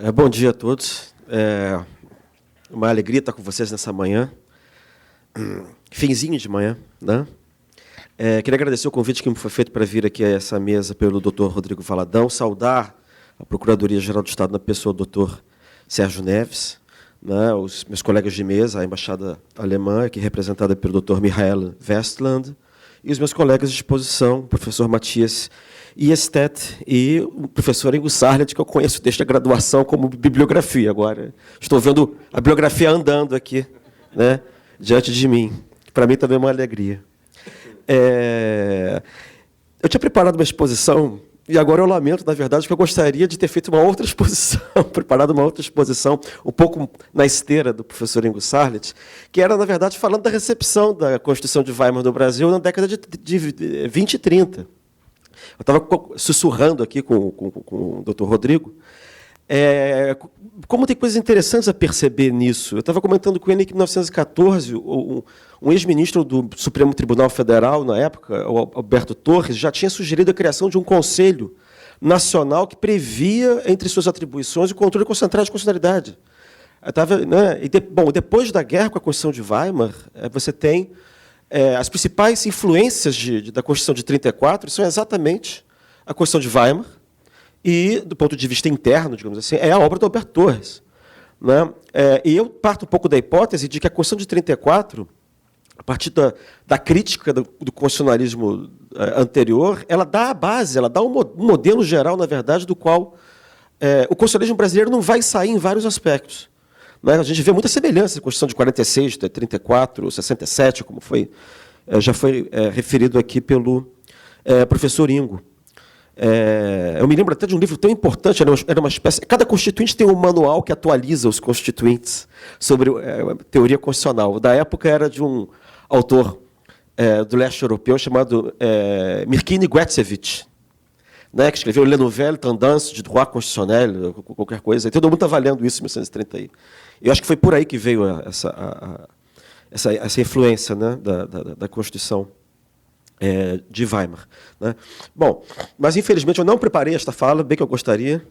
Bom dia a todos. Uma alegria estar com vocês nessa manhã. Finzinho de manhã, né? Queria agradecer o convite que me foi feito para vir aqui a essa mesa pelo Dr. Rodrigo Valadão, saudar a Procuradoria-Geral do Estado na pessoa do Dr. Sérgio Neves, né, os meus colegas de mesa, a Embaixada Alemã, aqui representada pelo Dr. Michael Westland, e os meus colegas de exposição, o professor Matias Iestedt e o professor Ingo Sarlet, que eu conheço desde a graduação como bibliografia. Agora estou vendo a bibliografia andando aqui, né, diante de mim, que para mim também é uma alegria. Eu tinha preparado uma exposição, e agora eu lamento, na verdade, que eu gostaria de ter feito uma outra exposição, preparado uma outra exposição, um pouco na esteira do professor Ingo Sarlet, que era, na verdade, falando da recepção da Constituição de Weimar no Brasil na década de 20 e 30. Eu estava sussurrando aqui com o Dr. Rodrigo, como tem coisas interessantes a perceber nisso. Eu estava comentando com ele que, em 1914, um ex-ministro do Supremo Tribunal Federal, na época, o Alberto Torres, já tinha sugerido a criação de um conselho nacional que previa, entre suas atribuições, o controle concentrado de constitucionalidade. Depois da guerra com a Constituição de Weimar, você tem as principais influências da Constituição de 34, são exatamente a Constituição de Weimar, e, do ponto de vista interno, digamos assim, é a obra do Alberto Torres, né? E eu parto um pouco da hipótese de que a Constituição de 34, a partir da crítica do constitucionalismo anterior, ela dá a base, ela dá um modelo geral, na verdade, do qual o constitucionalismo brasileiro não vai sair em vários aspectos, né? A gente vê muita semelhança com a Constituição de 46, de 34, 67, como já foi referido aqui pelo professor Ingo. Eu me lembro até de um livro tão importante, era uma espécie. Cada constituinte tem um manual que atualiza os constituintes sobre teoria constitucional. Da época era de um autor do leste europeu chamado Mirkini Guetsevich, né, que escreveu Le Nouvelle Tendance de Droit Constitutionnel, qualquer coisa. E todo mundo está valendo isso em 1930. Eu acho que foi por aí que veio essa influência, né, da Constituição de Weimar, né? Bom, mas infelizmente eu não preparei esta fala, bem que eu gostaria.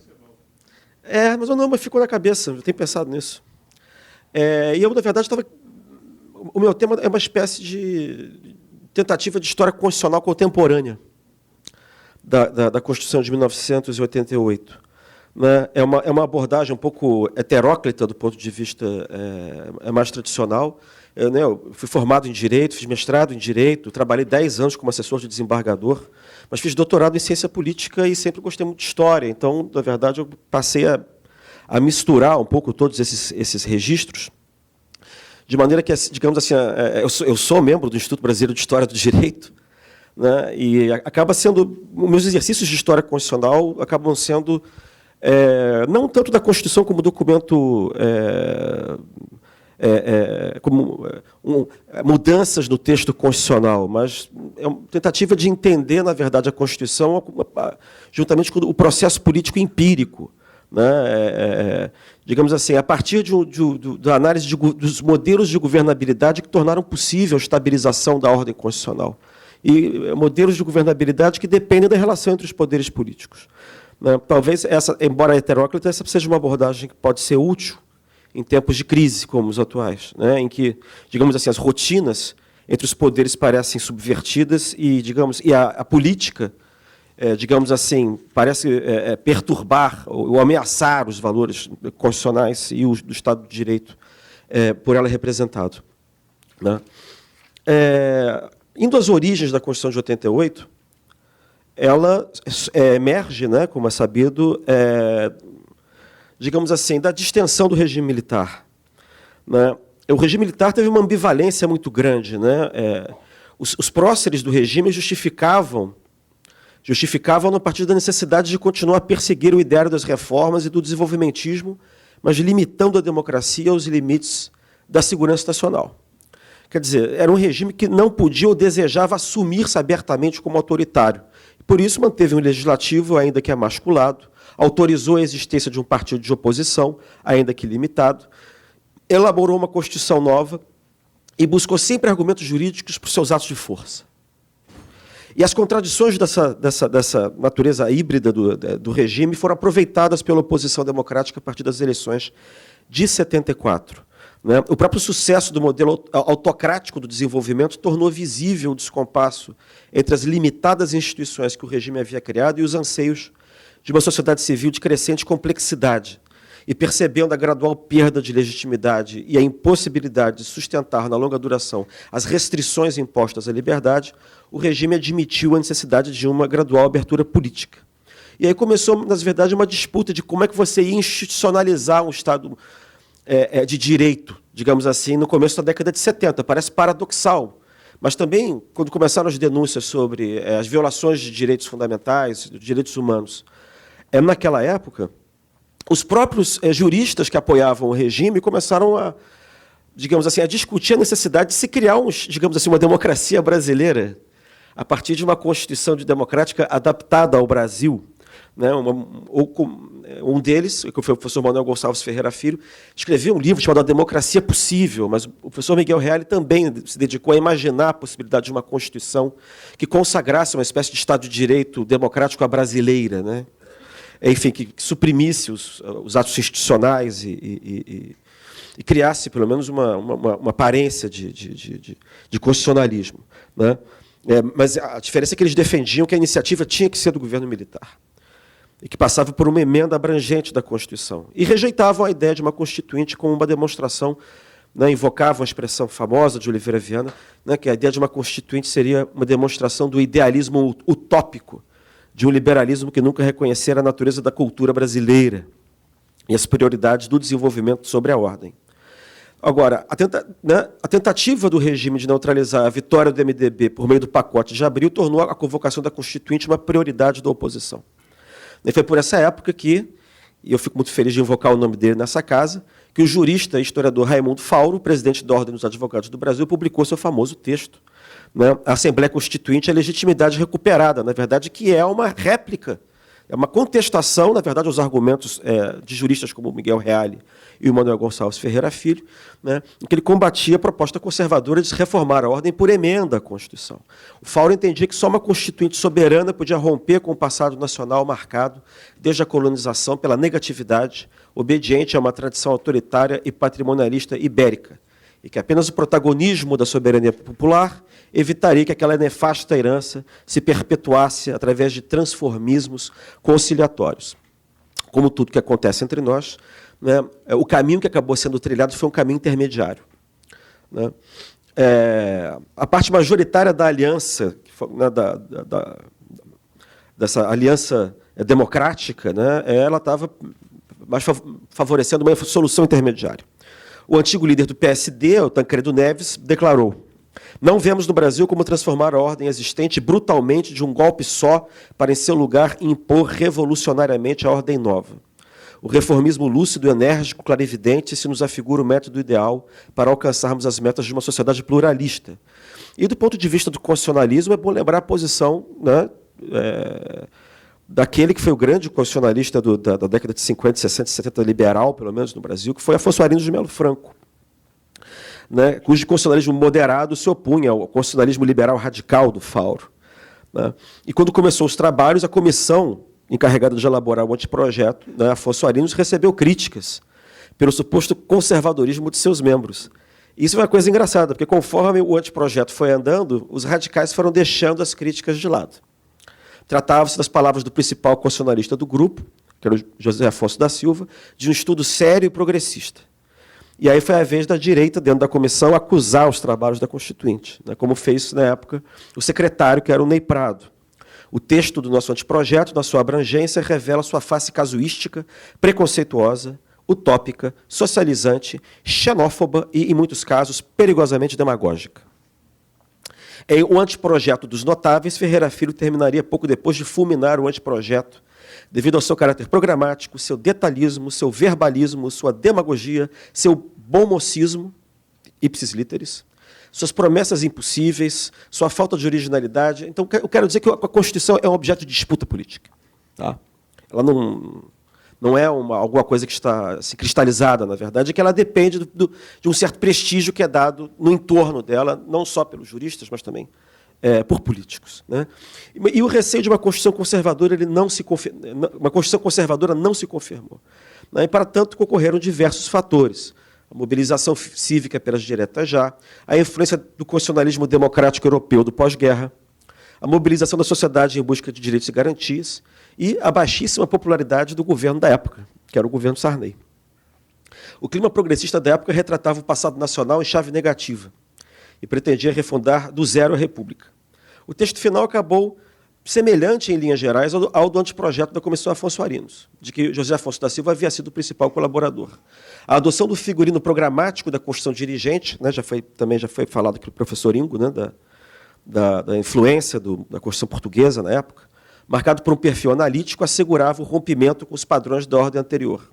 Mas ficou na cabeça, eu tenho pensado nisso. E eu, na verdade, o meu tema é uma espécie de tentativa de história constitucional contemporânea da Constituição de 1988. Né? É uma abordagem um pouco heteróclita do ponto de vista mais tradicional. Eu fui formado em Direito, fiz mestrado em Direito, trabalhei 10 anos como assessor de desembargador, mas fiz doutorado em Ciência Política e sempre gostei muito de História. Então, na verdade, eu passei a misturar um pouco todos esses registros, de maneira que, digamos assim, eu sou membro do Instituto Brasileiro de História do Direito, né, e acaba sendo, meus exercícios de História Constitucional acabam sendo, não tanto da Constituição como documento... mudanças no texto constitucional, mas é uma tentativa de entender, na verdade, a Constituição juntamente com o processo político empírico, né? Digamos assim, a partir da análise dos modelos de governabilidade que tornaram possível a estabilização da ordem constitucional. E modelos de governabilidade que dependem da relação entre os poderes políticos. Né? Talvez, embora heteróclita, essa seja uma abordagem que pode ser útil em tempos de crise como os atuais, né, em que, digamos assim, as rotinas entre os poderes parecem subvertidas e, digamos, a política, digamos assim, parece perturbar ou ameaçar os valores constitucionais e do Estado de Direito por ela representado. Né? Indo às origens da Constituição de 88, ela emerge, né, como é sabido, digamos assim, da distensão do regime militar. Né? O regime militar teve uma ambivalência muito grande. Né? Os próceres do regime justificavam a partir da necessidade de continuar a perseguir o ideário das reformas e do desenvolvimentismo, mas limitando a democracia aos limites da segurança nacional. Quer dizer, era um regime que não podia ou desejava assumir-se abertamente como autoritário. Por isso, manteve um legislativo, ainda que emasculado, autorizou a existência de um partido de oposição, ainda que limitado, elaborou uma Constituição nova e buscou sempre argumentos jurídicos para os seus atos de força. E as contradições dessa natureza híbrida do regime foram aproveitadas pela oposição democrática a partir das eleições de 74. Né? O próprio sucesso do modelo autocrático do desenvolvimento tornou visível o descompasso entre as limitadas instituições que o regime havia criado e os anseios de uma sociedade civil de crescente complexidade. E percebendo a gradual perda de legitimidade e a impossibilidade de sustentar na longa duração as restrições impostas à liberdade, o regime admitiu a necessidade de uma gradual abertura política. E aí começou, na verdade, uma disputa de como é que você ia institucionalizar um Estado de direito, digamos assim, no começo da década de 70. Parece paradoxal, mas também, quando começaram as denúncias sobre as violações de direitos fundamentais, de direitos humanos, naquela época, os próprios juristas que apoiavam o regime começaram a, digamos assim, a discutir a necessidade de se criar, digamos assim, uma democracia brasileira a partir de uma Constituição democrática adaptada ao Brasil. Né? Um deles, que foi o professor Manuel Gonçalves Ferreira Filho, escreveu um livro chamado A Democracia Possível, mas o professor Miguel Reale também se dedicou a imaginar a possibilidade de uma Constituição que consagrasse uma espécie de Estado de Direito democrático à brasileira, né? Enfim, que suprimisse os atos institucionais e criasse, pelo menos, uma aparência de constitucionalismo. Né? Mas a diferença é que eles defendiam que a iniciativa tinha que ser do governo militar e que passava por uma emenda abrangente da Constituição. E rejeitavam a ideia de uma constituinte como uma demonstração, né, invocavam a expressão famosa de Oliveira Viana, né, que a ideia de uma constituinte seria uma demonstração do idealismo utópico, de um liberalismo que nunca reconhecera a natureza da cultura brasileira e as prioridades do desenvolvimento sobre a ordem. Agora, a tentativa do regime de neutralizar a vitória do MDB por meio do pacote de abril tornou a convocação da Constituinte uma prioridade da oposição. E foi por essa época que, e eu fico muito feliz de invocar o nome dele nessa casa, que o jurista e historiador Raimundo Fauro, presidente da Ordem dos Advogados do Brasil, publicou seu famoso texto, né, a Assembleia Constituinte, a legitimidade recuperada, na verdade, que é uma réplica, é uma contestação, na verdade, aos argumentos de juristas como Miguel Reale e o Manuel Gonçalves Ferreira Filho, né, em que ele combatia a proposta conservadora de se reformar a ordem por emenda à Constituição. O Fauro entendia que só uma Constituinte soberana podia romper com o passado nacional marcado, desde a colonização, pela negatividade, obediente a uma tradição autoritária e patrimonialista ibérica, e que apenas o protagonismo da soberania popular evitaria que aquela nefasta herança se perpetuasse através de transformismos conciliatórios. Como tudo que acontece entre nós, né, o caminho que acabou sendo trilhado foi um caminho intermediário. Né? A parte majoritária da aliança, né, dessa aliança democrática, né, ela estava mais favorecendo uma solução intermediária. O antigo líder do PSD, o Tancredo Neves, declarou: "Não vemos no Brasil como transformar a ordem existente brutalmente de um golpe só para, em seu lugar, impor revolucionariamente a ordem nova. O reformismo lúcido, enérgico, clarividente se nos afigura o método ideal para alcançarmos as metas de uma sociedade pluralista." E, do ponto de vista do constitucionalismo, é bom lembrar a posição, né, daquele que foi o grande constitucionalista da década de 50, 60, 70, liberal, pelo menos no Brasil, que foi Afonso Arinos de Melo Franco, né, cujo constitucionalismo moderado se opunha ao constitucionalismo liberal radical do Fauro. Né. E, quando começou os trabalhos, a comissão encarregada de elaborar o anteprojeto, né, Afonso Arinos, recebeu críticas pelo suposto conservadorismo de seus membros. E isso é uma coisa engraçada, porque, conforme o anteprojeto foi andando, os radicais foram deixando as críticas de lado. Tratava-se, das palavras do principal constitucionalista do grupo, que era o José Afonso da Silva, de um estudo sério e progressista. E aí foi a vez da direita, dentro da comissão, acusar os trabalhos da Constituinte, né, como fez, na época, o secretário, que era o Ney Prado. O texto do nosso anteprojeto, na sua abrangência, revela sua face casuística, preconceituosa, utópica, socializante, xenófoba e, em muitos casos, perigosamente demagógica. Em O Anteprojeto dos Notáveis, Ferreira Filho terminaria pouco depois de fulminar o anteprojeto, devido ao seu caráter programático, seu detalhismo, seu verbalismo, sua demagogia, seu bom mocismo, ipsis literis, suas promessas impossíveis, sua falta de originalidade. Então, eu quero dizer que a Constituição é um objeto de disputa política. Tá? Ela não é alguma coisa que está assim, cristalizada, na verdade, é que ela depende de um certo prestígio que é dado no entorno dela, não só pelos juristas, mas também por políticos, né? E o receio de uma Constituição conservadora, uma Constituição conservadora não se confirmou, né? E, para tanto, concorreram diversos fatores. A mobilização cívica pelas diretas já, a influência do constitucionalismo democrático europeu do pós-guerra, a mobilização da sociedade em busca de direitos e garantias e a baixíssima popularidade do governo da época, que era o governo Sarney. O clima progressista da época retratava o passado nacional em chave negativa e pretendia refundar do zero a República. O texto final acabou semelhante, em linhas gerais, ao do anteprojeto da Comissão Afonso Arinos, de que José Afonso da Silva havia sido o principal colaborador. A adoção do figurino programático da Constituição dirigente, né, também já foi falado aqui pelo professor Ingo, né, da influência da Constituição portuguesa na época, marcado por um perfil analítico, assegurava o rompimento com os padrões da ordem anterior.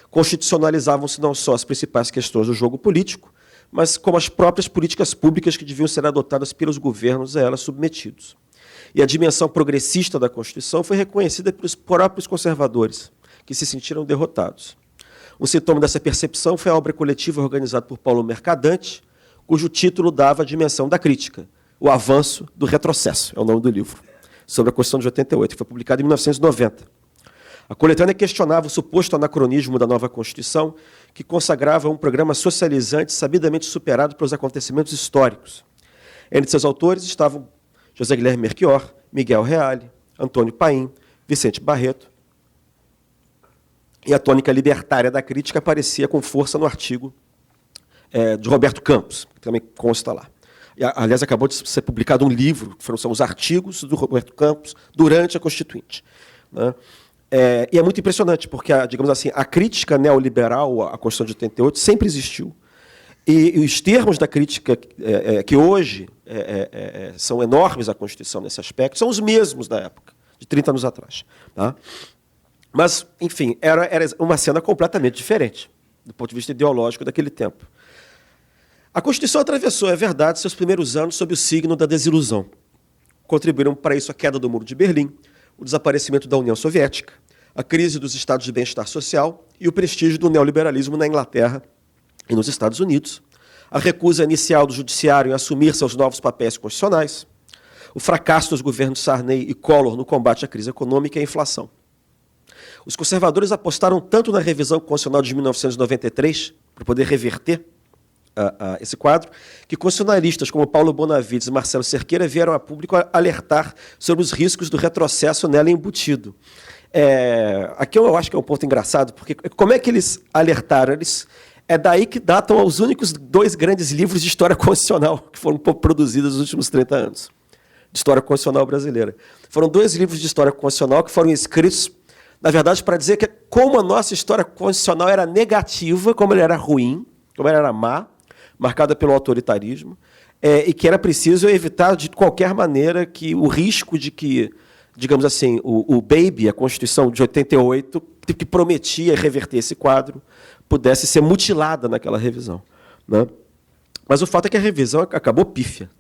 Constitucionalizavam-se não só as principais questões do jogo político, mas como as próprias políticas públicas que deviam ser adotadas pelos governos a elas submetidos. E a dimensão progressista da Constituição foi reconhecida pelos próprios conservadores, que se sentiram derrotados. Um sintoma dessa percepção foi a obra coletiva organizada por Paulo Mercadante, cujo título dava a dimensão da crítica, O Avanço do Retrocesso, é o nome do livro, sobre a Constituição de 88, que foi publicado em 1990. A coletânea questionava o suposto anacronismo da nova Constituição, que consagrava um programa socializante sabidamente superado pelos acontecimentos históricos. Entre seus autores estavam José Guilherme Melchior, Miguel Reale, Antônio Paim, Vicente Barreto. E a tônica libertária da crítica aparecia com força no artigo de Roberto Campos, que também consta lá. E, aliás, acabou de ser publicado um livro, que são os artigos do Roberto Campos durante a Constituinte, né? E é muito impressionante, porque, digamos assim, a crítica neoliberal à Constituição de 88 sempre existiu. E os termos da crítica que hoje são enormes à Constituição nesse aspecto são os mesmos da época, de 30 anos atrás. Tá? Mas, enfim, era uma cena completamente diferente, do ponto de vista ideológico daquele tempo. A Constituição atravessou, é verdade, seus primeiros anos sob o signo da desilusão. Contribuíram para isso a queda do Muro de Berlim, o desaparecimento da União Soviética, a crise dos estados de bem-estar social e o prestígio do neoliberalismo na Inglaterra e nos Estados Unidos, a recusa inicial do judiciário em assumir seus novos papéis constitucionais, o fracasso dos governos Sarney e Collor no combate à crise econômica e à inflação. Os conservadores apostaram tanto na revisão constitucional de 1993, para poder reverter esse quadro, que constitucionalistas como Paulo Bonavides e Marcelo Cerqueira vieram a público alertar sobre os riscos do retrocesso nela embutido. Aqui eu acho que é um ponto engraçado, porque como é que eles alertaram? É daí que datam os únicos 2 grandes livros de história constitucional que foram produzidos nos últimos 30 anos, de história constitucional brasileira. Foram 2 livros de história constitucional que foram escritos, na verdade, para dizer que como a nossa história constitucional era negativa, como ela era ruim, como ela era má, marcada pelo autoritarismo, e que era preciso evitar de qualquer maneira que o risco de que, digamos assim, o Baby, a Constituição de 88, que prometia reverter esse quadro, pudesse ser mutilada naquela revisão, né? Mas o fato é que a revisão acabou pífia,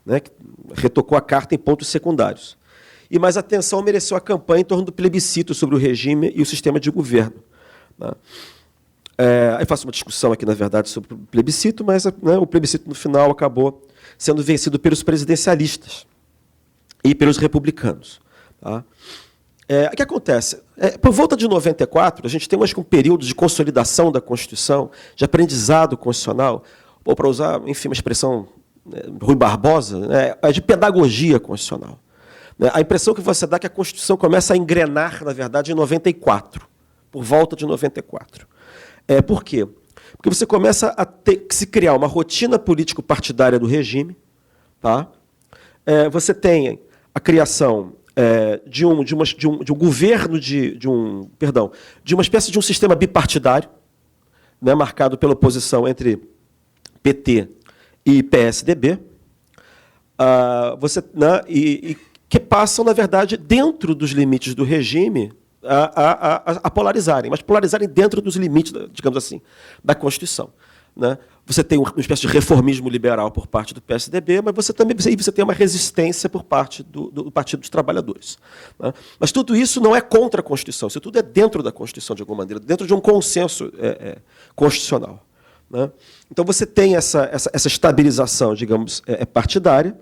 né? Retocou a carta em pontos secundários. E mais atenção mereceu a campanha em torno do plebiscito sobre o regime e o sistema de governo, né? Eu faço uma discussão aqui, na verdade, sobre o plebiscito, mas, né, o plebiscito, no final, acabou sendo vencido pelos presidencialistas e pelos republicanos. Tá? O que acontece? Por volta de 94, a gente tem um período de consolidação da Constituição, de aprendizado constitucional, ou, para usar, enfim, uma expressão Rui Barbosa, de pedagogia constitucional. A impressão que você dá é que a Constituição começa a engrenar, na verdade, em 94, por volta de 94. Por quê? Porque você começa a ter que se criar uma rotina político-partidária do regime. Tá? Você tem a criação de um governo, de uma espécie de um sistema bipartidário, né, marcado pela oposição entre PT e PSDB, que passam, na verdade, dentro dos limites do regime, a polarizarem, mas polarizarem dentro dos limites, digamos assim, da Constituição. Né? Você tem uma espécie de reformismo liberal por parte do PSDB, mas você tem uma resistência por parte do Partido dos Trabalhadores. Né? Mas tudo isso não é contra a Constituição, isso tudo é dentro da Constituição, de alguma maneira, dentro de um consenso constitucional. Né? Então você tem essa estabilização, digamos, partidária,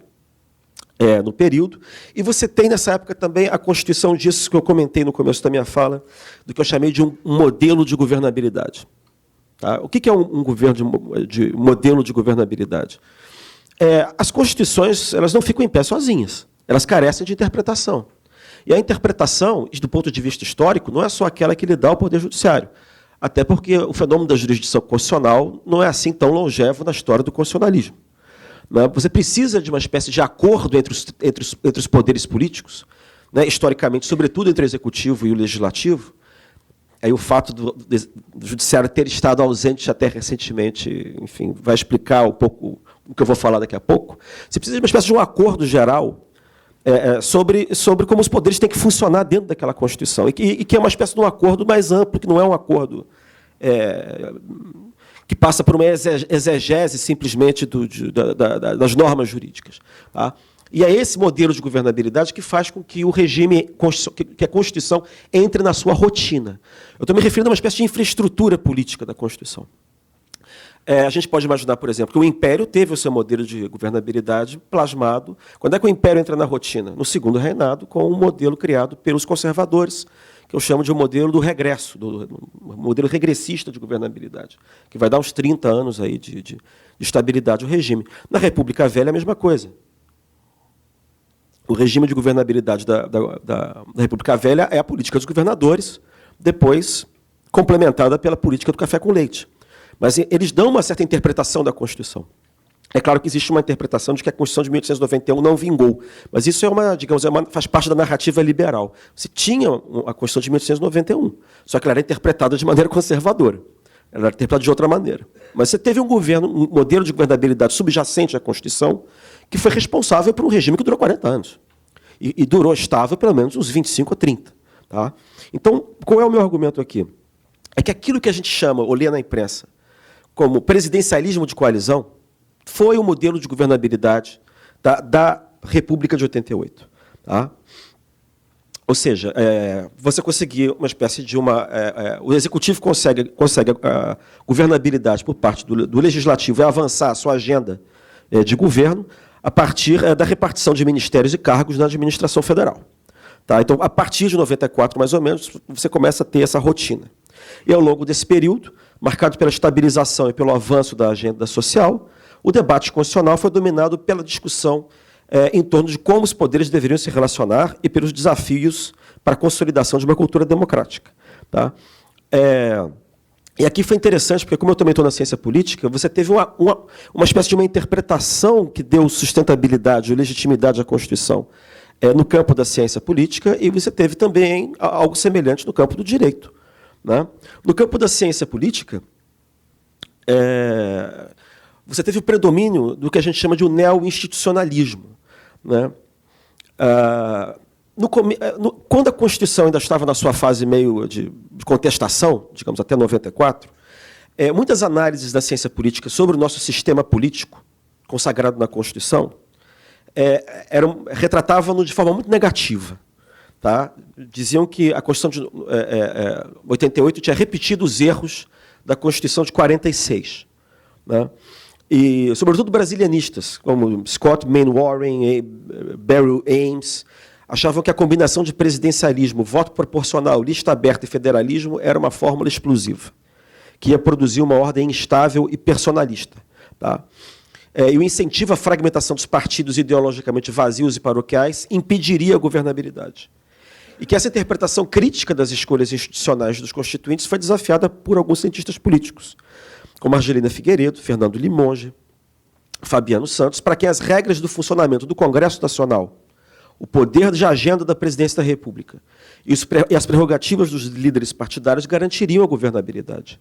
no período. E você tem, nessa época, também a constituição disso que eu comentei no começo da minha fala, do que eu chamei de um modelo de governabilidade. Tá? O que é um governo de modelo de governabilidade? As constituições elas não ficam em pé sozinhas, elas carecem de interpretação. E a interpretação, do ponto de vista histórico, não é só aquela que lhe dá ao Poder Judiciário, até porque o fenômeno da jurisdição constitucional não é assim tão longevo na história do constitucionalismo. Você precisa de uma espécie de acordo entre os poderes políticos, né, historicamente, sobretudo entre o executivo e o legislativo. Aí o fato do judiciário ter estado ausente até recentemente, enfim, vai explicar um pouco o que eu vou falar daqui a pouco. Você precisa de uma espécie de um acordo geral sobre como os poderes têm que funcionar dentro daquela Constituição, e que é uma espécie de um acordo mais amplo, que não é um acordo que passa por uma exegese simplesmente das normas jurídicas. Tá? E é esse modelo de governabilidade que faz com que o regime, que a Constituição entre na sua rotina. Eu estou me referindo a uma espécie de infraestrutura política da Constituição. A gente pode imaginar, por exemplo, que o Império teve o seu modelo de governabilidade plasmado. Quando é que o Império entra na rotina? No segundo reinado, com um modelo criado pelos conservadores, que eu chamo de um modelo do regresso, do modelo regressista de governabilidade, que vai dar uns 30 anos aí de estabilidade ao regime. Na República Velha, a mesma coisa. O regime de governabilidade da República Velha é a política dos governadores, depois complementada pela política do café com leite. Mas eles dão uma certa interpretação da Constituição. É claro que existe uma interpretação de que a Constituição de 1891 não vingou, mas isso faz parte da narrativa liberal. Você tinha a Constituição de 1891, só que ela era interpretada de maneira conservadora. Ela era interpretada de outra maneira. Mas você teve um modelo de governabilidade subjacente à Constituição, que foi responsável por um regime que durou 40 anos. E durou estável pelo menos uns 25 a 30. Tá? Então, qual é o meu argumento aqui? É que aquilo que a gente chama, ou lê na imprensa, como presidencialismo de coalizão, foi o modelo de governabilidade da República de 88. Tá? Ou seja, você conseguir uma espécie de o Executivo consegue a governabilidade por parte do Legislativo e avançar a sua agenda de governo a partir da repartição de ministérios e cargos na administração federal. Tá? Então, a partir de 94, mais ou menos, você começa a ter essa rotina. E, ao longo desse período, marcado pela estabilização e pelo avanço da agenda social, o debate constitucional foi dominado pela discussão em torno de como os poderes deveriam se relacionar e pelos desafios para a consolidação de uma cultura democrática. Tá? E aqui foi interessante, porque, como eu também estou na ciência política, você teve uma espécie de uma interpretação que deu sustentabilidade ou legitimidade à Constituição no campo da ciência política, e você teve também algo semelhante no campo do direito. Né? No campo da ciência política, você teve o predomínio do que a gente chama de um neo-institucionalismo. Né? Quando a Constituição ainda estava na sua fase meio de contestação, digamos, até 94, muitas análises da ciência política sobre o nosso sistema político, consagrado na Constituição, retratavam-no de forma muito negativa. Tá? Diziam que a Constituição de 88 tinha repetido os erros da Constituição de 46. Né? E, sobretudo, brasilianistas, como Scott Mainwaring e Beryl Ames, achavam que a combinação de presidencialismo, voto proporcional, lista aberta e federalismo era uma fórmula explosiva, que ia produzir uma ordem instável e personalista. Tá? E o incentivo à fragmentação dos partidos ideologicamente vazios e paroquiais impediria a governabilidade. E que essa interpretação crítica das escolhas institucionais dos constituintes foi desafiada por alguns cientistas políticos, como Argelina Figueiredo, Fernando Limonge, Fabiano Santos, para quem as regras do funcionamento do Congresso Nacional, o poder de agenda da Presidência da República e as prerrogativas dos líderes partidários garantiriam a governabilidade.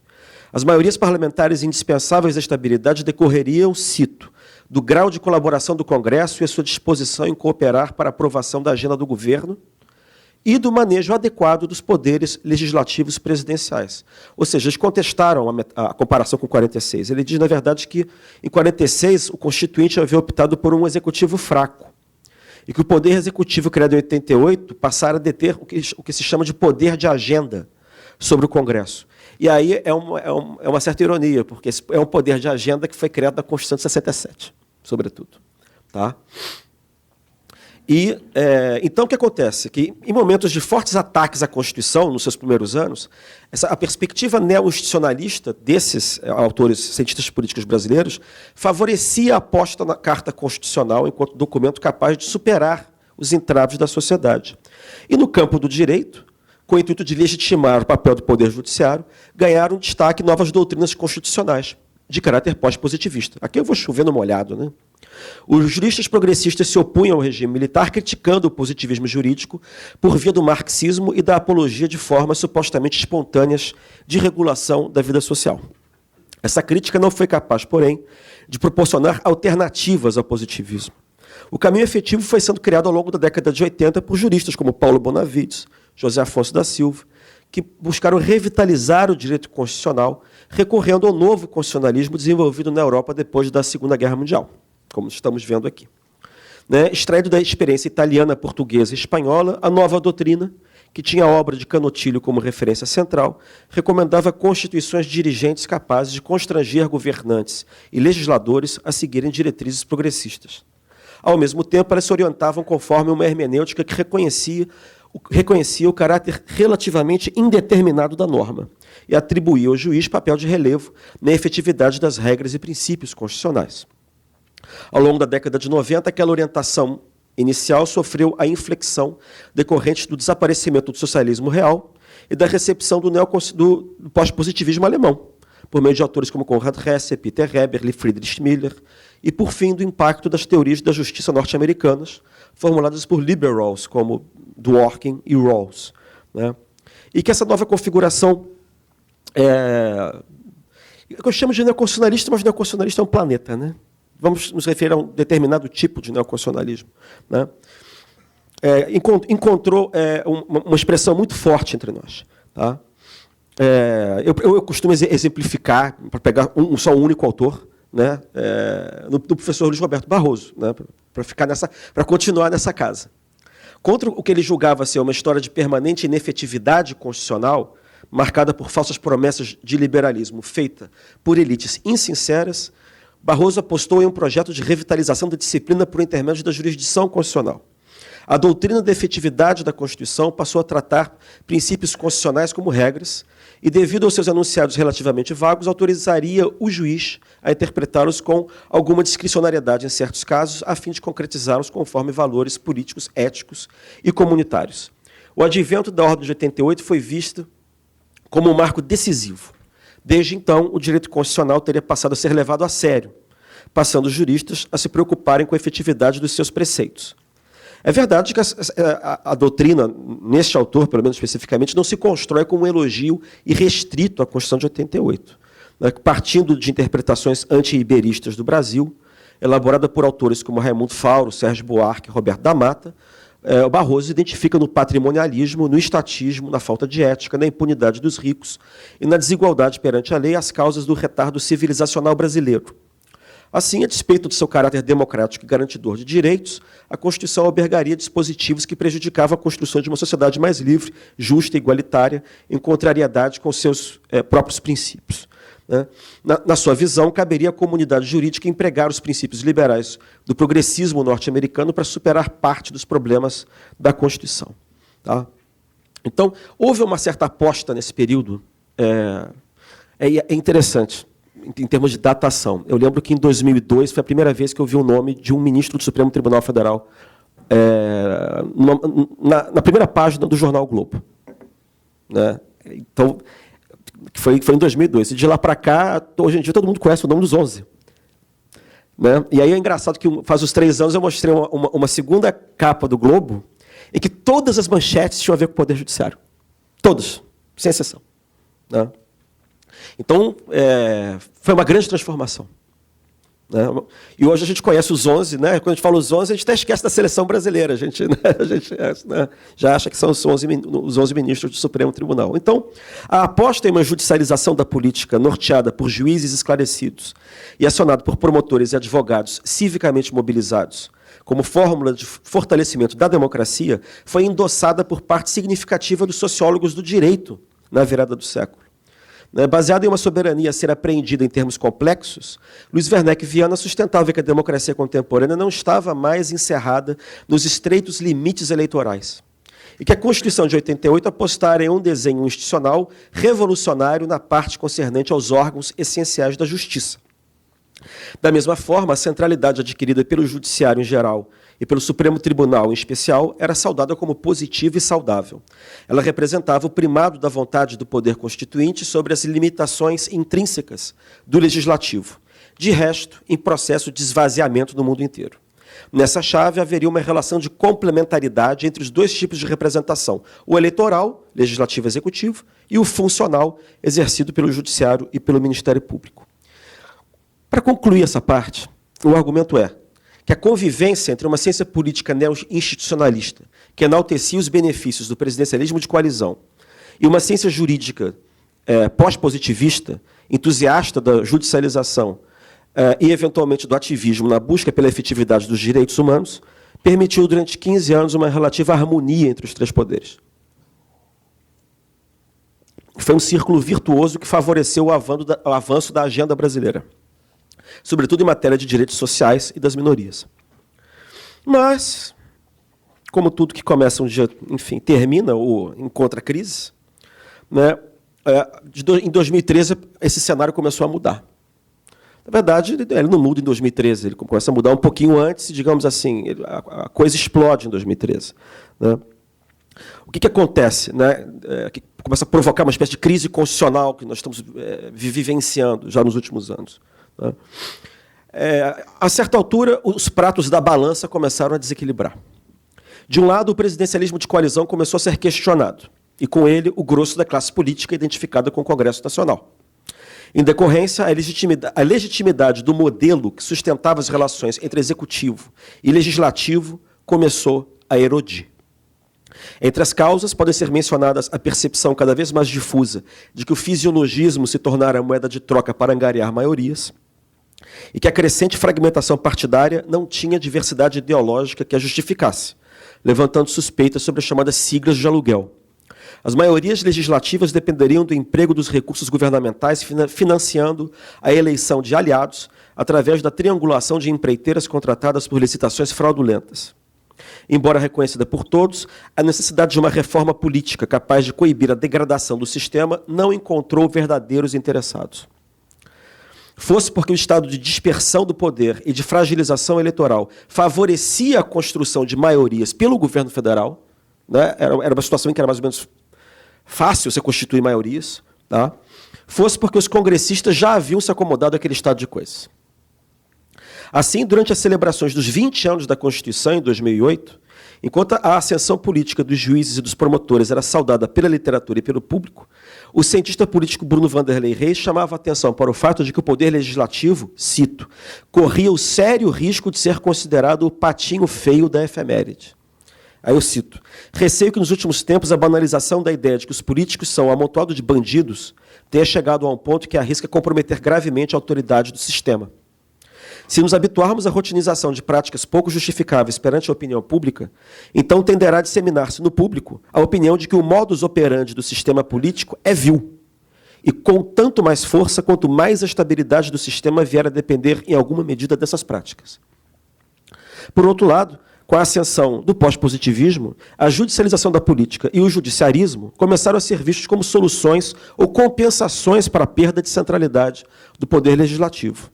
As maiorias parlamentares indispensáveis à estabilidade decorreriam, cito, do grau de colaboração do Congresso e a sua disposição em cooperar para a aprovação da agenda do governo e do manejo adequado dos poderes legislativos presidenciais. Ou seja, eles contestaram a comparação com 46. Ele diz, na verdade, que em 46 o Constituinte havia optado por um executivo fraco e que o poder executivo criado em 88 passara a deter o que se chama de poder de agenda sobre o Congresso. E aí é uma certa ironia, porque esse é um poder de agenda que foi criado na Constituição de 67, sobretudo. Tá? Então, o que acontece? Que, em momentos de fortes ataques à Constituição, nos seus primeiros anos, a perspectiva neo-institucionalista desses autores, cientistas políticos brasileiros, favorecia a aposta na Carta Constitucional enquanto documento capaz de superar os entraves da sociedade. E, no campo do direito, com o intuito de legitimar o papel do Poder Judiciário, ganharam destaque novas doutrinas constitucionais, de caráter pós-positivista. Aqui eu vou chover no molhado, né? Os juristas progressistas se opunham ao regime militar, criticando o positivismo jurídico por via do marxismo e da apologia de formas supostamente espontâneas de regulação da vida social. Essa crítica não foi capaz, porém, de proporcionar alternativas ao positivismo. O caminho efetivo foi sendo criado ao longo da década de 80 por juristas como Paulo Bonavides, José Afonso da Silva, que buscaram revitalizar o direito constitucional, recorrendo ao novo constitucionalismo desenvolvido na Europa depois da Segunda Guerra Mundial, como estamos vendo aqui. Extraído da experiência italiana, portuguesa e espanhola, a nova doutrina, que tinha a obra de Canotilho como referência central, recomendava constituições dirigentes capazes de constranger governantes e legisladores a seguirem diretrizes progressistas. Ao mesmo tempo, elas se orientavam conforme uma hermenêutica que reconhecia o caráter relativamente indeterminado da norma e atribuía ao juiz papel de relevo na efetividade das regras e princípios constitucionais. Ao longo da década de 90, aquela orientação inicial sofreu a inflexão decorrente do desaparecimento do socialismo real e da recepção do pós-positivismo alemão, por meio de autores como Konrad Hesse, Peter Eberle, Friedrich Miller, e, por fim, do impacto das teorias da justiça norte-americanas, formuladas por liberals, como Dworkin e Rawls. E que essa nova configuração eu chamo de neoconstitucionalista, mas neoconstitucionalista é um planeta, né? Vamos nos referir a um determinado tipo de neoconstitucionalismo. Encontrou uma expressão muito forte entre nós. Tá? Eu costumo exemplificar, para pegar só um único autor, né, no professor Luiz Roberto Barroso, né, para continuar nessa casa. Contra o que ele julgava ser uma história de permanente inefetividade constitucional, marcada por falsas promessas de liberalismo feita por elites insinceras, Barroso apostou em um projeto de revitalização da disciplina por intermédio da jurisdição constitucional. A doutrina da efetividade da Constituição passou a tratar princípios constitucionais como regras e, devido aos seus enunciados relativamente vagos, autorizaria o juiz a interpretá-los com alguma discricionariedade em certos casos, a fim de concretizá-los conforme valores políticos, éticos e comunitários. O advento da Ordem de 88 foi visto como um marco decisivo. Desde então, o direito constitucional teria passado a ser levado a sério, passando os juristas a se preocuparem com a efetividade dos seus preceitos. É verdade que a doutrina, neste autor, pelo menos especificamente, não se constrói como um elogio irrestrito à Constituição de 88, partindo de interpretações anti-iberistas do Brasil, elaborada por autores como Raimundo Fauro, Sérgio Buarque e Roberto da Mata. O Barroso identifica no patrimonialismo, no estatismo, na falta de ética, na impunidade dos ricos e na desigualdade perante a lei as causas do retardo civilizacional brasileiro. Assim, a despeito de seu caráter democrático e garantidor de direitos, a Constituição albergaria dispositivos que prejudicavam a construção de uma sociedade mais livre, justa e igualitária, em contrariedade com seus próprios princípios. Na sua visão, caberia à comunidade jurídica empregar os princípios liberais do progressismo norte-americano para superar parte dos problemas da Constituição. Tá? Então, houve uma certa aposta nesse período. É interessante, em termos de datação. Eu lembro que, em 2002, foi a primeira vez que eu vi o nome de um ministro do Supremo Tribunal Federal na primeira página do jornal o Globo. Então, foi em 2002. E de lá para cá, hoje em dia, todo mundo conhece o nome dos 11. E aí é engraçado que faz uns 3 anos eu mostrei uma segunda capa do Globo em que todas as manchetes tinham a ver com o Poder Judiciário. Todas, sem exceção. Então, foi uma grande transformação. E hoje a gente conhece os 11, né? Quando a gente fala os 11, a gente até esquece da seleção brasileira. A gente já acha que são os 11 ministros do Supremo Tribunal. Então, a aposta em uma judicialização da política norteada por juízes esclarecidos e acionado por promotores e advogados civicamente mobilizados, como fórmula de fortalecimento da democracia, foi endossada por parte significativa dos sociólogos do direito na virada do século. né, baseado em uma soberania a ser apreendida em termos complexos, Luiz Werneck Viana sustentava que a democracia contemporânea não estava mais encerrada nos estreitos limites eleitorais, e que a Constituição de 88 apostara em um desenho institucional revolucionário na parte concernente aos órgãos essenciais da justiça. Da mesma forma, a centralidade adquirida pelo Judiciário em geral e pelo Supremo Tribunal em especial era saudada como positiva e saudável. Ela representava o primado da vontade do poder constituinte sobre as limitações intrínsecas do legislativo, de resto, em processo de esvaziamento no mundo inteiro. Nessa chave, haveria uma relação de complementaridade entre os dois tipos de representação, o eleitoral, legislativo e executivo, e o funcional, exercido pelo Judiciário e pelo Ministério Público. Para concluir essa parte, o argumento é que a convivência entre uma ciência política neo-institucionalista, que enaltecia os benefícios do presidencialismo de coalizão, e uma ciência jurídica pós-positivista, entusiasta da judicialização e, eventualmente, do ativismo na busca pela efetividade dos direitos humanos, permitiu, durante 15 anos, uma relativa harmonia entre os três poderes. Foi um círculo virtuoso que favoreceu o avanço da agenda brasileira, sobretudo em matéria de direitos sociais e das minorias. Mas, como tudo que começa um dia, enfim, termina ou encontra crise, né, em 2013 esse cenário começou a mudar. Na verdade, ele não muda em 2013, ele começa a mudar um pouquinho antes, e, digamos assim, a coisa explode em 2013. Né? O que acontece? Né? Que começa a provocar uma espécie de crise constitucional que nós estamos vivenciando já nos últimos anos. Né? A certa altura, os pratos da balança começaram a desequilibrar. De um lado, o presidencialismo de coalizão começou a ser questionado, e com ele o grosso da classe política identificada com o Congresso Nacional. Em decorrência, a legitimidade do modelo que sustentava as relações entre executivo e legislativo começou a erodir. Entre as causas, podem ser mencionadas a percepção cada vez mais difusa de que o fisiologismo se tornara moeda de troca para angariar maiorias, e que a crescente fragmentação partidária não tinha diversidade ideológica que a justificasse, levantando suspeitas sobre as chamadas siglas de aluguel. As maiorias legislativas dependeriam do emprego dos recursos governamentais, financiando a eleição de aliados através da triangulação de empreiteiras contratadas por licitações fraudulentas. Embora reconhecida por todos, a necessidade de uma reforma política capaz de coibir a degradação do sistema não encontrou verdadeiros interessados. Fosse porque o estado de dispersão do poder e de fragilização eleitoral favorecia a construção de maiorias pelo governo federal, né? Era uma situação em que era mais ou menos fácil você constituir maiorias, tá? Fosse porque os congressistas já haviam se acomodado àquele estado de coisas. Assim, durante as celebrações dos 20 anos da Constituição, em 2008, enquanto a ascensão política dos juízes e dos promotores era saudada pela literatura e pelo público, o cientista político Bruno Vanderlei Reis chamava a atenção para o fato de que o poder legislativo, cito, corria o sério risco de ser considerado o patinho feio da efeméride. Aí eu cito, receio que nos últimos tempos a banalização da ideia de que os políticos são um amontoado de bandidos tenha chegado a um ponto que arrisca comprometer gravemente a autoridade do sistema. Se nos habituarmos à rotinização de práticas pouco justificáveis perante a opinião pública, então tenderá a disseminar-se no público a opinião de que o modus operandi do sistema político é vil, e com tanto mais força quanto mais a estabilidade do sistema vier a depender em alguma medida dessas práticas. Por outro lado, com a ascensão do pós-positivismo, a judicialização da política e o judiciarismo começaram a ser vistos como soluções ou compensações para a perda de centralidade do poder legislativo.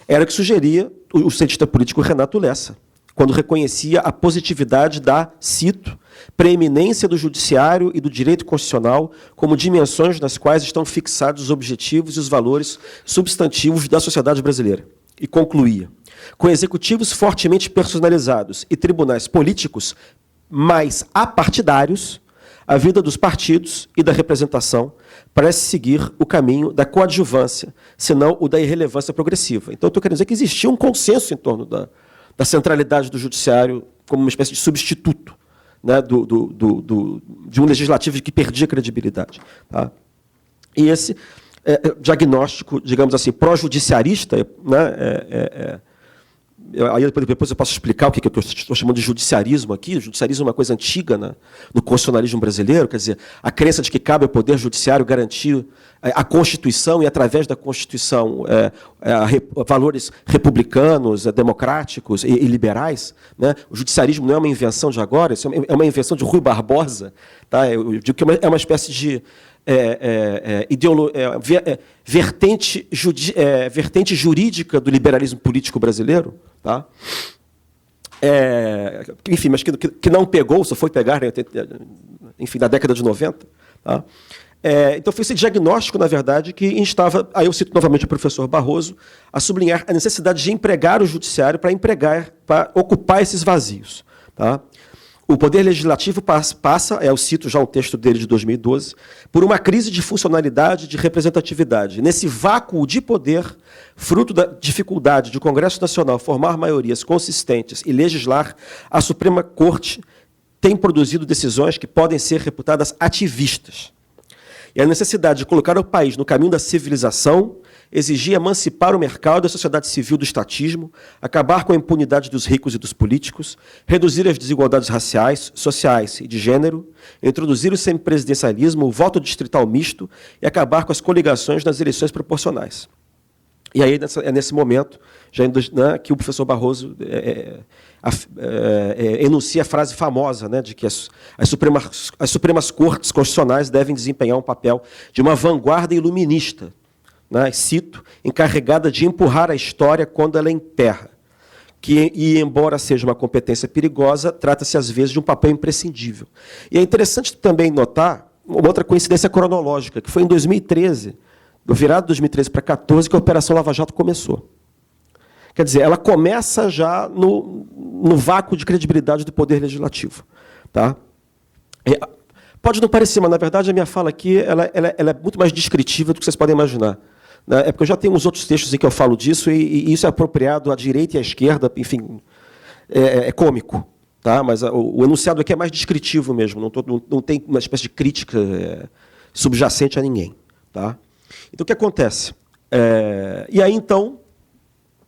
Era o que sugeria o cientista político Renato Lessa, quando reconhecia a positividade da, cito, preeminência do judiciário e do direito constitucional como dimensões nas quais estão fixados os objetivos e os valores substantivos da sociedade brasileira. E concluía, com executivos fortemente personalizados e tribunais políticos mais apartidários, a vida dos partidos e da representação parece seguir o caminho da coadjuvância, senão o da irrelevância progressiva. Então, eu estou querendo dizer que existia um consenso em torno da centralidade do judiciário como uma espécie de substituto, né, de um legislativo que perdia credibilidade. Tá? E esse diagnóstico, digamos assim, pró-judiciarista, né, aí depois eu posso explicar o que eu estou chamando de judiciarismo aqui. O judiciarismo é uma coisa antiga, né, no constitucionalismo brasileiro, quer dizer, a crença de que cabe ao Poder Judiciário garantir a Constituição e, através da Constituição, valores republicanos, democráticos e liberais. Né? O judiciarismo não é uma invenção de agora, isso é uma invenção de Rui Barbosa. Tá? Eu digo que é uma espécie de vertente jurídica do liberalismo político brasileiro, tá? Enfim, mas que não pegou, só foi pegar, né, enfim, na década de 90. Tá? Então, foi esse diagnóstico, na verdade, que instava, aí eu cito novamente o professor Barroso, a sublinhar a necessidade de empregar o judiciário para ocupar esses vazios. Tá? O Poder Legislativo passa, eu cito já um texto dele de 2012, por uma crise de funcionalidade e de representatividade. Nesse vácuo de poder, fruto da dificuldade do Congresso Nacional formar maiorias consistentes e legislar, a Suprema Corte tem produzido decisões que podem ser reputadas ativistas. E a necessidade de colocar o país no caminho da civilização exigia emancipar o mercado da sociedade civil do estatismo, acabar com a impunidade dos ricos e dos políticos, reduzir as desigualdades raciais, sociais e de gênero, introduzir o semipresidencialismo, o voto distrital misto e acabar com as coligações nas eleições proporcionais. E aí, é nesse momento, né, que o professor Barroso enuncia a frase famosa, né, de que as Supremas Cortes Constitucionais devem desempenhar um papel de uma vanguarda iluminista, né, cito, encarregada de empurrar a história quando ela emperra, e, embora seja uma competência perigosa, trata-se, às vezes, de um papel imprescindível. E é interessante também notar uma outra coincidência cronológica, que foi em 2013, no virado de 2013 para 2014, que a Operação Lava Jato começou. Quer dizer, ela começa já no vácuo de credibilidade do Poder Legislativo. Tá? Pode não parecer, mas, na verdade, a minha fala aqui ela é muito mais descritiva do que vocês podem imaginar. É porque eu já tenho uns outros textos em que eu falo disso, e isso é apropriado à direita e à esquerda, enfim, é cômico. Tá? Mas o enunciado aqui é mais descritivo mesmo, não tem uma espécie de crítica subjacente a ninguém. Tá? Então, o que acontece? E aí, então,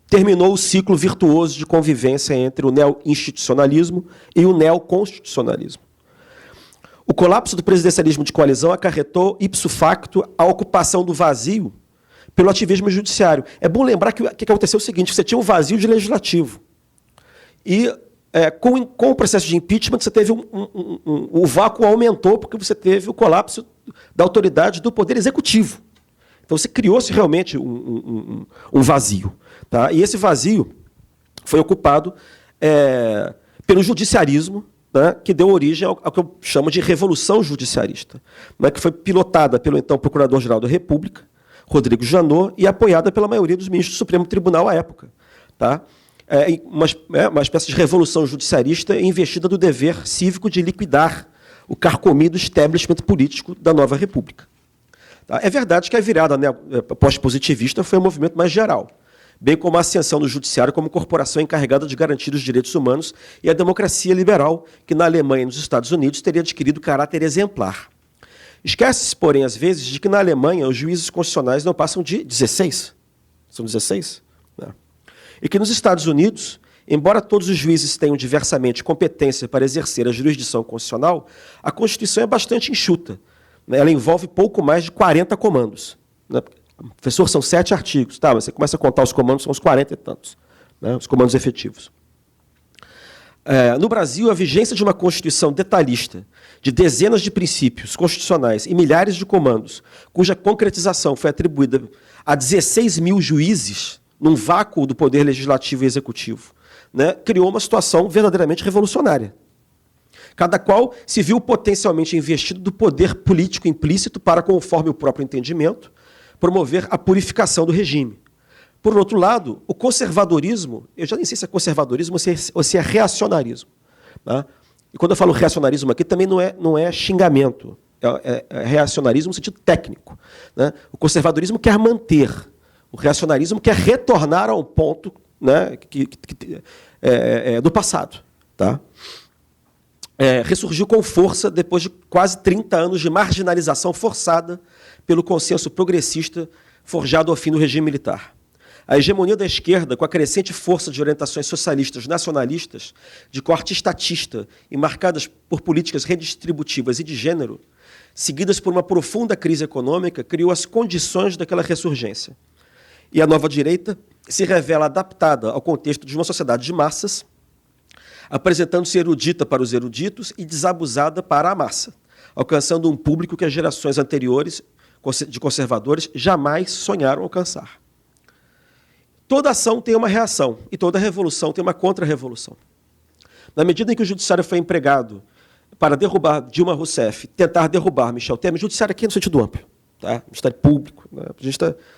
terminou o ciclo virtuoso de convivência entre o neo-institucionalismo e o neo-constitucionalismo. O colapso do presidencialismo de coalizão acarretou, ipso facto, a ocupação do vazio pelo ativismo judiciário. É bom lembrar que aconteceu o seguinte: você tinha um vazio de legislativo. E, com o processo de impeachment, você teve o vácuo aumentou porque você teve o colapso da autoridade do poder executivo. Então, criou-se realmente um vazio. Tá? E esse vazio foi ocupado pelo judiciarismo, né, que deu origem ao que eu chamo de revolução judiciarista, né, que foi pilotada pelo então Procurador-Geral da República, Rodrigo Janot, e apoiada pela maioria dos ministros do Supremo Tribunal à época. Tá? Uma espécie de revolução judiciarista investida do dever cívico de liquidar o carcomido establishment político da nova República. É verdade que a virada, né, pós-positivista foi um movimento mais geral, bem como a ascensão do judiciário como corporação encarregada de garantir os direitos humanos e a democracia liberal, que na Alemanha e nos Estados Unidos teria adquirido caráter exemplar. Esquece-se, porém, às vezes, de que na Alemanha os juízes constitucionais não passam de 16. São 16? Né? E que nos Estados Unidos, embora todos os juízes tenham diversamente competência para exercer a jurisdição constitucional, a Constituição é bastante enxuta. Ela envolve pouco mais de 40 comandos. Né? Professor, são 7 artigos. Tá, mas você começa a contar os comandos, são os 40 e tantos. Né? Os comandos efetivos. No Brasil, a vigência de uma Constituição detalhista, de dezenas de princípios constitucionais e milhares de comandos, cuja concretização foi atribuída a 16 mil juízes, num vácuo do poder legislativo e executivo, né, criou uma situação verdadeiramente revolucionária. Cada qual se viu potencialmente investido do poder político implícito para, conforme o próprio entendimento, promover a purificação do regime. Por outro lado, o conservadorismo, eu já nem sei se é conservadorismo ou se é reacionarismo. Tá? E quando eu falo reacionarismo aqui, também não é xingamento, é reacionarismo no sentido técnico. Né? O conservadorismo quer manter, o reacionarismo quer retornar a um ponto, né, do passado. Tá? Ressurgiu com força depois de quase 30 anos de marginalização forçada pelo consenso progressista forjado ao fim do regime militar. A hegemonia da esquerda, com a crescente força de orientações socialistas nacionalistas, de corte estatista e marcadas por políticas redistributivas e de gênero, seguidas por uma profunda crise econômica, criou as condições daquela ressurgência. E a nova direita se revela adaptada ao contexto de uma sociedade de massas, apresentando-se erudita para os eruditos e desabusada para a massa, alcançando um público que as gerações anteriores de conservadores jamais sonharam alcançar. Toda ação tem uma reação e toda revolução tem uma contra-revolução. Na medida em que o judiciário foi empregado para derrubar Dilma Rousseff, tentar derrubar Michel Temer, o judiciário aqui é no sentido amplo, tá? Judiciário público. Né?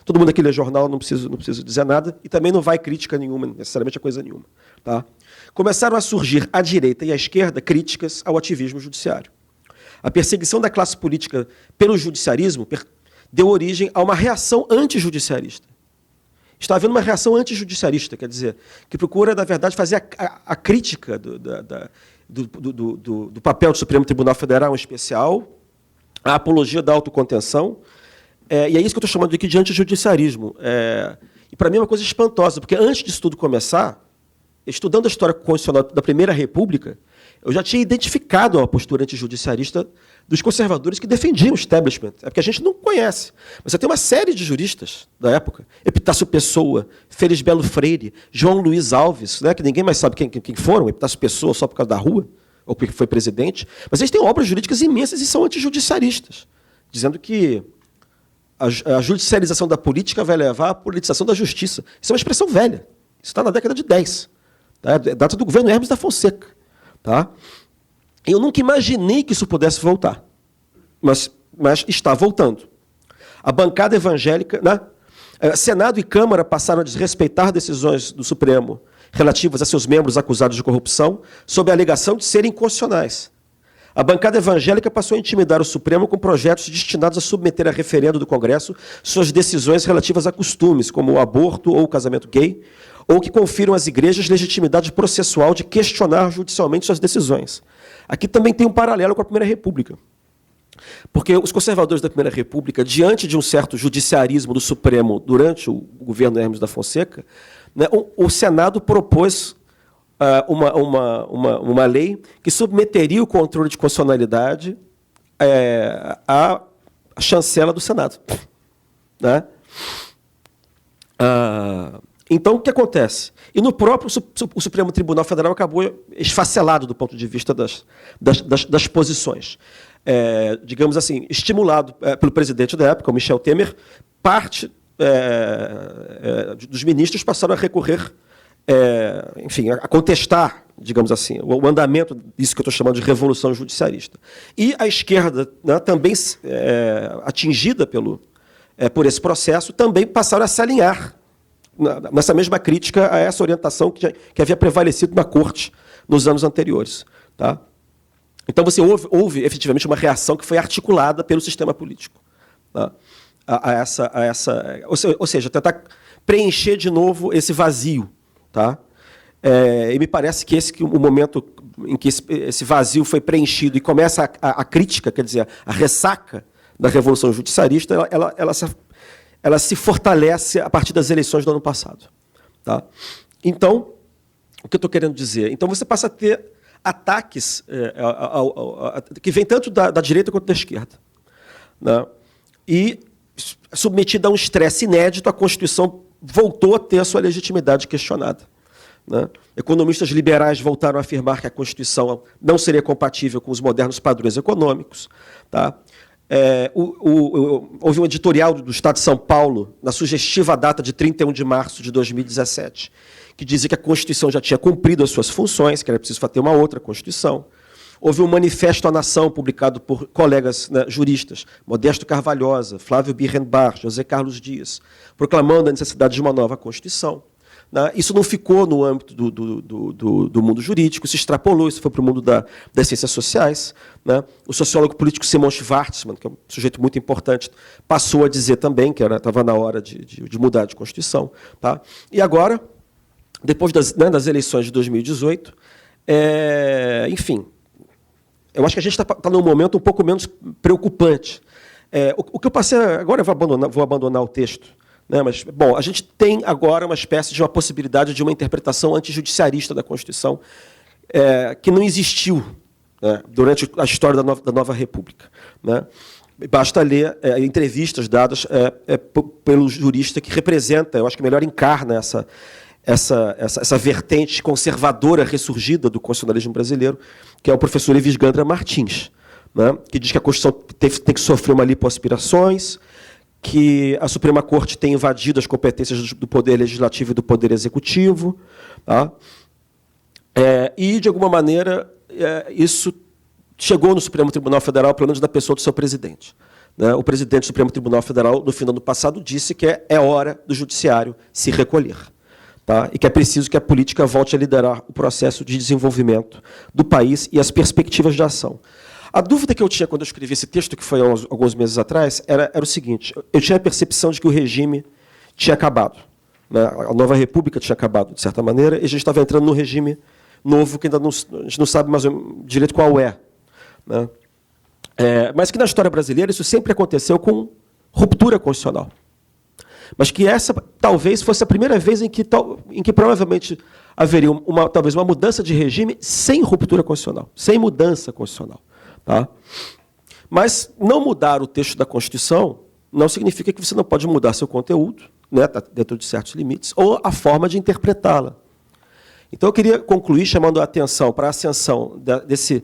Todo mundo aqui lê jornal, não preciso dizer nada, e também não vai crítica nenhuma, necessariamente a coisa nenhuma. Tá? Começaram a surgir à direita e à esquerda críticas ao ativismo judiciário. A perseguição da classe política pelo judiciarismo deu origem a uma reação antijudiciarista. Está havendo uma reação antijudiciarista, quer dizer, que procura, na verdade, fazer a crítica do papel do Supremo Tribunal Federal, em especial, a apologia da autocontenção, e é isso que eu estou chamando aqui de antijudiciarismo. E, para mim, é uma coisa espantosa, porque antes disso tudo começar, estudando a história constitucional da Primeira República, eu já tinha identificado a postura antijudiciarista dos conservadores que defendiam o establishment. É porque a gente não conhece. Mas você tem uma série de juristas da época, Epitácio Pessoa, Félix Belo Freire, João Luiz Alves, né, que ninguém mais sabe quem foram, Epitácio Pessoa só por causa da rua, ou porque foi presidente, mas eles têm obras jurídicas imensas e são antijudiciaristas, dizendo que a judicialização da política vai levar à politização da justiça. Isso é uma expressão velha. Isso está na década de 10. Tá? Data do governo Hermes da Fonseca. Tá? Eu nunca imaginei que isso pudesse voltar, mas está voltando. A bancada evangélica, né? Senado e Câmara passaram a desrespeitar decisões do Supremo relativas a seus membros acusados de corrupção, sob a alegação de serem inconstitucionais. A bancada evangélica passou a intimidar o Supremo com projetos destinados a submeter a referendo do Congresso suas decisões relativas a costumes, como o aborto ou o casamento gay, ou que confiram às igrejas legitimidade processual de questionar judicialmente suas decisões. Aqui também tem um paralelo com a Primeira República. Porque os conservadores da Primeira República, diante de um certo judiciarismo do Supremo durante o governo Hermes da Fonseca, né, o Senado propôs uma lei que submeteria o controle de constitucionalidade à chancela do Senado. Né? Então, o que acontece? E no próprio o Supremo Tribunal Federal acabou esfacelado do ponto de vista das posições. Digamos assim, estimulado pelo presidente da época, o Michel Temer, parte dos ministros passaram a recorrer, enfim, a contestar, digamos assim, o andamento disso que eu estou chamando de revolução judiciarista. E a esquerda, né, também atingida por esse processo, também passaram a se alinhar nessa mesma crítica a essa orientação que havia prevalecido na Corte nos anos anteriores. Tá? Então, houve efetivamente uma reação que foi articulada pelo sistema político. Tá? Ou seja, tentar preencher de novo esse vazio. Tá? E me parece que o momento em que esse vazio foi preenchido e começa a crítica, quer dizer, a ressaca da Revolução Judiciarista, ela se fortalece a partir das eleições do ano passado. Tá? Então, o que eu estou querendo dizer? Então, você passa a ter ataques que vêm tanto da direita quanto da esquerda. Né? E, submetida a um estresse inédito, a Constituição voltou a ter a sua legitimidade questionada. Né? Economistas liberais voltaram a afirmar que a Constituição não seria compatível com os modernos padrões econômicos. Tá? Houve um editorial do Estado de São Paulo, na sugestiva data de 31 de março de 2017, que dizia que a Constituição já tinha cumprido as suas funções, que era preciso ter uma outra Constituição. Houve um manifesto à nação publicado por colegas, né, juristas, Modesto Carvalhosa, Flávio Birrenbach, José Carlos Dias, proclamando a necessidade de uma nova Constituição. Né? Isso não ficou no âmbito do mundo jurídico, se extrapolou, isso foi para o mundo das ciências sociais. Né? O sociólogo político Simon Schwarzman, que é um sujeito muito importante, passou a dizer também que estava na hora de mudar de Constituição. Tá? E agora, depois das eleições de 2018, enfim, eu acho que a gente está num momento um pouco menos preocupante. O que eu passei agora, eu vou abandonar o texto, né? Mas, bom, a gente tem agora uma espécie de uma possibilidade de uma interpretação antijudiciarista da Constituição, que não existiu, né, durante a história da nova República, né? Basta ler entrevistas dadas pelo jurista que representa, eu acho que melhor encarna essa vertente conservadora ressurgida do constitucionalismo brasileiro, que é o professor Evis Gandra Martins, né, que diz que a Constituição tem que sofrer uma lipoaspirações, que a Suprema Corte tem invadido as competências do Poder Legislativo e do Poder Executivo, tá? E, de alguma maneira, isso chegou no Supremo Tribunal Federal, pelo menos da pessoa do seu presidente, né? O presidente do Supremo Tribunal Federal, no final do ano passado, disse que é hora do judiciário se recolher, tá? E que é preciso que a política volte a liderar o processo de desenvolvimento do país e as perspectivas de ação. A dúvida que eu tinha quando eu escrevi esse texto, que foi há alguns meses atrás, era o seguinte: eu tinha a percepção de que o regime tinha acabado, né? A nova república tinha acabado, de certa maneira, e a gente estava entrando num regime novo que ainda não, a gente não sabe mais direito qual é, né? Mas que na história brasileira isso sempre aconteceu com ruptura constitucional. Mas que essa talvez fosse a primeira vez em que provavelmente haveria talvez uma mudança de regime sem ruptura constitucional, sem mudança constitucional. Tá? Mas não mudar o texto da Constituição não significa que você não pode mudar seu conteúdo, né, dentro de certos limites, ou a forma de interpretá-la. Então, eu queria concluir chamando a atenção para a ascensão desse...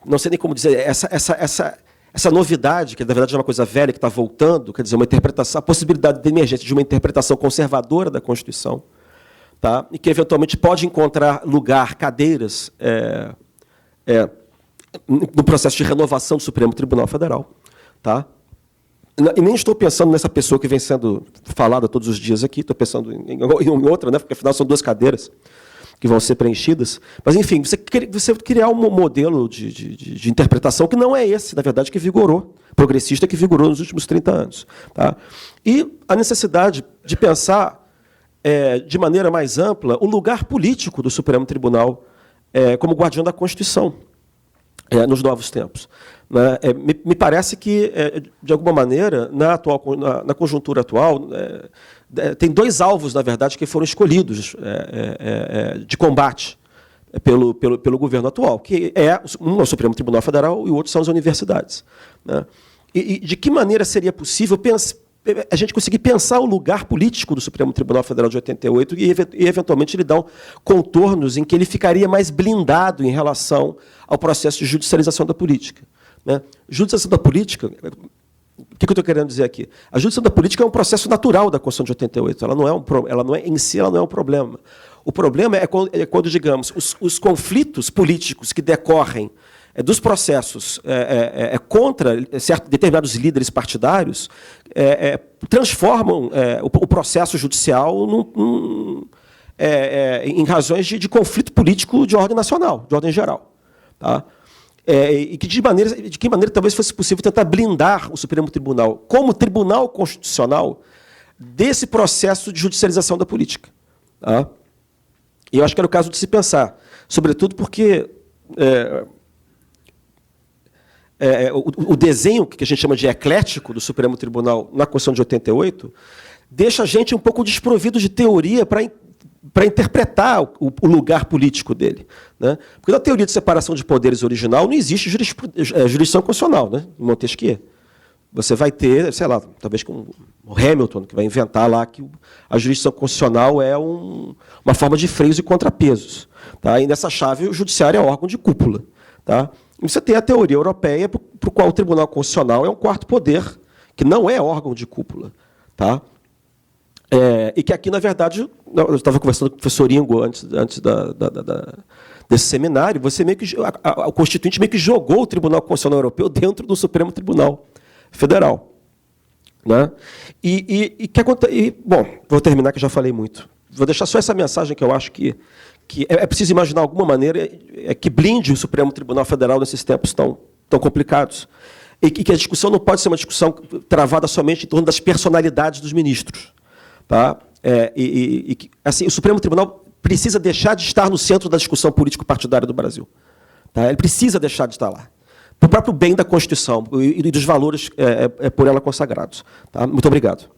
não sei nem como dizer, essa novidade, que na verdade é uma coisa velha, que está voltando, quer dizer, uma interpretação, a possibilidade de emergência de uma interpretação conservadora da Constituição, tá? E que, eventualmente, pode encontrar lugar, cadeiras... no processo de renovação do Supremo Tribunal Federal. Tá? E nem estou pensando nessa pessoa que vem sendo falada todos os dias aqui, estou pensando em outra, né? Porque, afinal, são 2 cadeiras que vão ser preenchidas. Mas, enfim, você criar um modelo de interpretação que não é esse, na verdade, que vigorou, progressista, que vigorou nos últimos 30 anos. Tá? E a necessidade de pensar, de maneira mais ampla, o lugar político do Supremo Tribunal como guardião da Constituição, nos novos tempos. Né? Me parece que, de alguma maneira, na conjuntura atual, tem 2 alvos, na verdade, que foram escolhidos de combate pelo governo atual, que um é o Supremo Tribunal Federal e o outro são as universidades. Né? E de que maneira seria possível a gente conseguir pensar o lugar político do Supremo Tribunal Federal de 88 e eventualmente, lhe dar contornos em que ele ficaria mais blindado em relação ao processo de judicialização da política. Né? Judicialização da política, o que eu estou querendo dizer aqui? A judicialização da política é um processo natural da Constituição de 88, ela não é, em si, ela não é um problema. O problema é quando digamos, os conflitos políticos que decorrem dos processos contra determinados líderes partidários transformam o processo judicial em razões de conflito político de ordem nacional, de ordem geral. Tá? E de que maneira talvez fosse possível tentar blindar o Supremo Tribunal, como tribunal constitucional, desse processo de judicialização da política. Tá? E eu acho que era o caso de se pensar, sobretudo porque... o desenho que a gente chama de eclético do Supremo Tribunal na Constituição de 88 deixa a gente um pouco desprovido de teoria para interpretar o lugar político dele. Né? Porque na teoria de separação de poderes original não existe jurisdição constitucional, né? Em Montesquieu. Você vai ter, sei lá, talvez com o Hamilton, que vai inventar lá que a jurisdição constitucional é uma forma de freios e contrapesos. Tá? E nessa chave o judiciário é órgão de cúpula. Tá? E você tem a teoria europeia, para o qual o Tribunal Constitucional é um 4º poder, que não é órgão de cúpula. Tá? E que aqui, na verdade, eu estava conversando com o professor Ingo antes desse seminário, o Constituinte meio que jogou o Tribunal Constitucional Europeu dentro do Supremo Tribunal Federal. Né? Bom, vou terminar, que já falei muito. Vou deixar só essa mensagem que eu acho que é preciso imaginar alguma maneira que blinde o Supremo Tribunal Federal nesses tempos tão complicados. E que a discussão não pode ser uma discussão travada somente em torno das personalidades dos ministros. Tá? Assim, o Supremo Tribunal precisa deixar de estar no centro da discussão político-partidária do Brasil. Tá? Ele precisa deixar de estar lá. para o próprio bem da Constituição e dos valores por ela consagrados. Tá? Muito obrigado.